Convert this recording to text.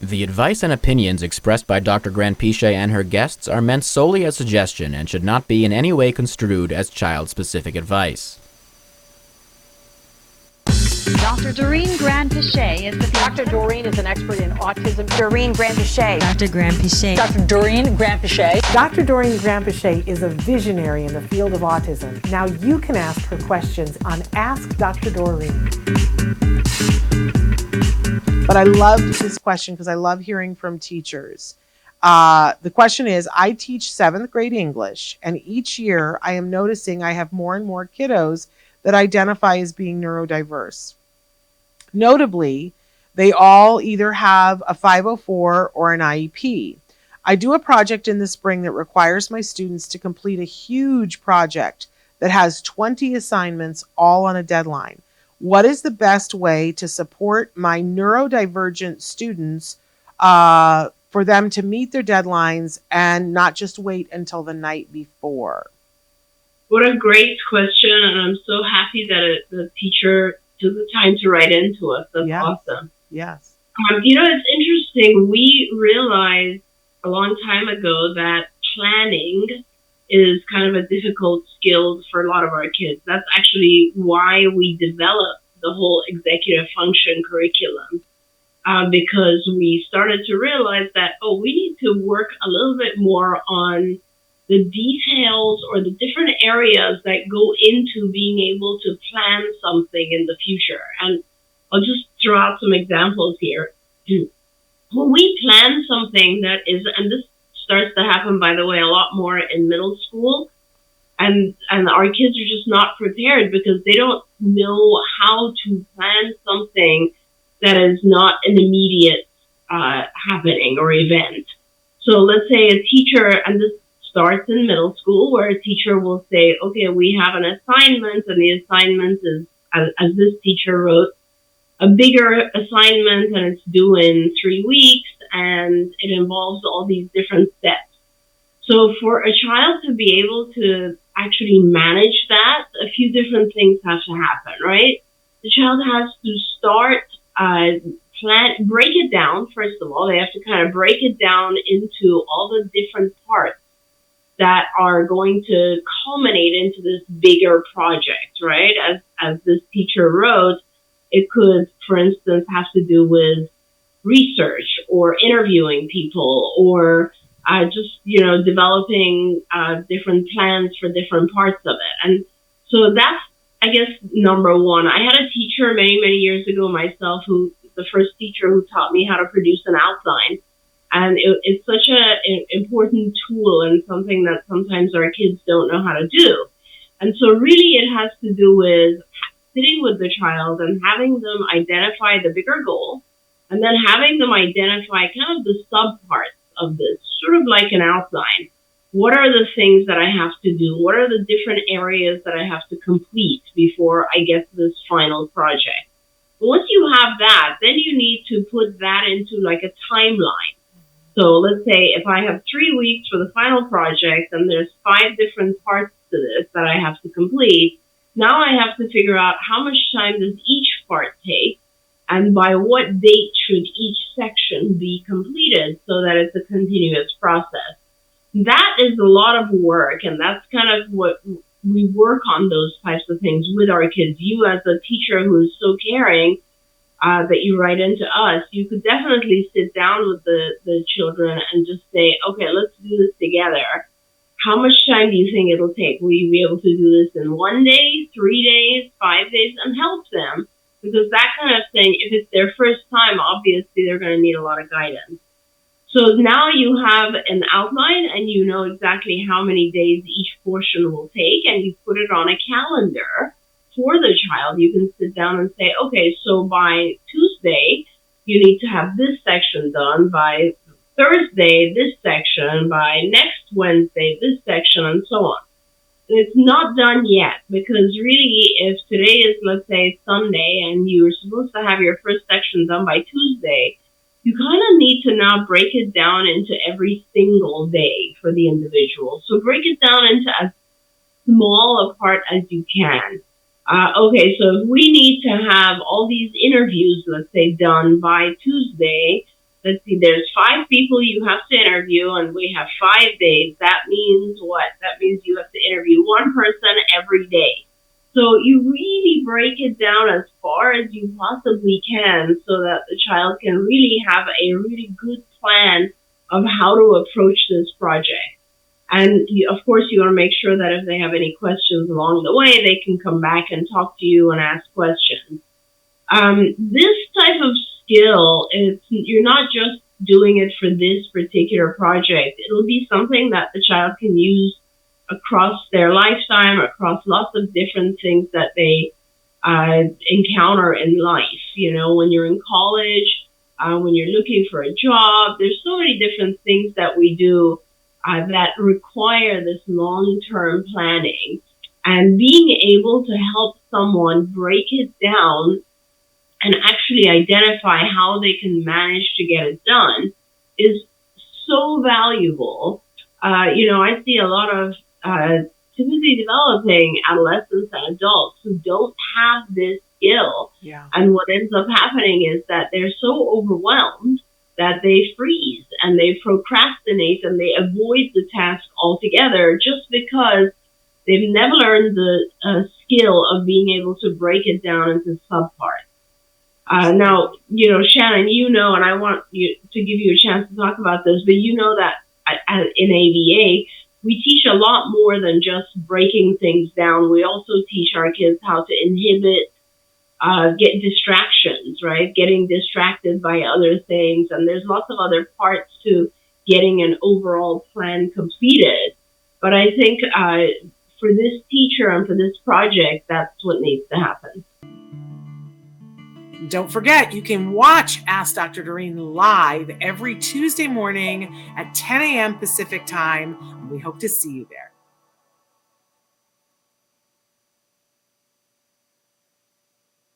The advice and opinions expressed by Dr. Grant-Pichet and her guests are meant solely as suggestion and should not be in any way construed as child-specific advice. Dr. Doreen Grant-Pichet is Dr. Doreen is an expert in autism. Doreen Grant-Pichet. Dr. Grant-Pichet. Dr. Doreen Grant-Pichet. Dr. Doreen Grant-Pichet is a visionary in the field of autism. Now you can ask her questions on Ask Dr. Doreen. But I loved this question because I love hearing from teachers. The question is, I teach 7th grade English, and each year I am noticing I have more and more kiddos that identify as being neurodiverse. Notably, they all either have a 504 or an IEP. I do a project in the spring that requires my students to complete a huge project that has 20 assignments all on a deadline. What is the best way to support my neurodivergent students for them to meet their deadlines and not just wait until the night before? What a great question, and I'm so happy that the teacher took the time to write into us. That's awesome. Yes. It's interesting. We realized a long time ago that planning is kind of a difficult skill for a lot of our kids. That's actually why we developed the whole executive function curriculum, because we started to realize that, we need to work a little bit more on the details or the different areas that go into being able to plan something in the future. And I'll just throw out some examples here. When we plan something that is, and this starts to happen, by the way, a lot more in middle school, and our kids are just not prepared because they don't know how to plan something that is not an immediate happening or event. So let's say a teacher, and this starts in middle school, where a teacher will say, okay, we have an assignment, and the assignment is, as this teacher wrote, a bigger assignment, and it's due in 3 weeks, and it involves all these different steps. So for a child to be able to actually manage that, a few different things have to happen, right? The child has to start, break it down. First of all, they have to kind of break it down into all the different parts that are going to culminate into this bigger project, right? As this teacher wrote, it could, for instance, have to do with research or interviewing people or developing different plans for different parts of it. And so that's, I guess, number one. I had a teacher many, many years ago myself, the first teacher who taught me how to produce an outline. And it's such an important tool and something that sometimes our kids don't know how to do. And so really it has to do with sitting with the child and having them identify the bigger goal, and then having them identify kind of the subparts of this, sort of like an outline. What are the things that I have to do? What are the different areas that I have to complete before I get to this final project? But once you have that, then you need to put that into like a timeline. So let's say if I have 3 weeks for the final project and there's 5 different parts to this that I have to complete, now I have to figure out how much time does each part take and by what date should each section be completed so that it's a continuous process. That is a lot of work, and that's kind of what we work on, those types of things with our kids. You as a teacher who's so caring, that you write into us, you could definitely sit down with the children and just say, okay, let's do this together. How much time do you think it'll take? Will you be able to do this in 1 day, 3 days, 5 days, and help them? Because that kind of thing, if it's their first time, obviously they're going to need a lot of guidance. So now you have an outline and you know exactly how many days each portion will take, and you put it on a calendar for the child. You can sit down and say, okay, so by Tuesday, you need to have this section done. By Thursday, this section. By next Wednesday, this section, and so on. And it's not done yet, because really, if today is, let's say, Sunday, and you're supposed to have your first section done by Tuesday, you kind of need to now break it down into every single day for the individual. So break it down into as small a part as you can. Okay, so if we need to have all these interviews, let's say, done by Tuesday, let's see, there's 5 people you have to interview, and we have 5 days. That means what? That means you have to interview one person every day. So you really break it down as far as you possibly can so that the child can really have a really good plan of how to approach this project. And of course, you want to make sure that if they have any questions along the way, they can come back and talk to you and ask questions. This type of skill, you're not just doing it for this particular project. It'll be something that the child can use across their lifetime, across lots of different things that they encounter in life. You know, when you're in college, when you're looking for a job, there's so many different things that we do that require this long-term planning. And being able to help someone break it down and actually identify how they can manage to get it done is so valuable. I see a lot of typically developing adolescents and adults who don't have this skill. Yeah. And what ends up happening is that they're so overwhelmed that they freeze and they procrastinate and they avoid the task altogether just because they've never learned the skill of being able to break it down into subparts. Now, Shannon, and I want you to give you a chance to talk about this, but you know that in ABA, we teach a lot more than just breaking things down. We also teach our kids how to inhibit, get distractions, right? Getting distracted by other things. And there's lots of other parts to getting an overall plan completed. But I think for this teacher and for this project, that's what needs to happen. Don't forget, you can watch Ask Dr. Doreen live every Tuesday morning at 10 a.m. Pacific time. We hope to see you there.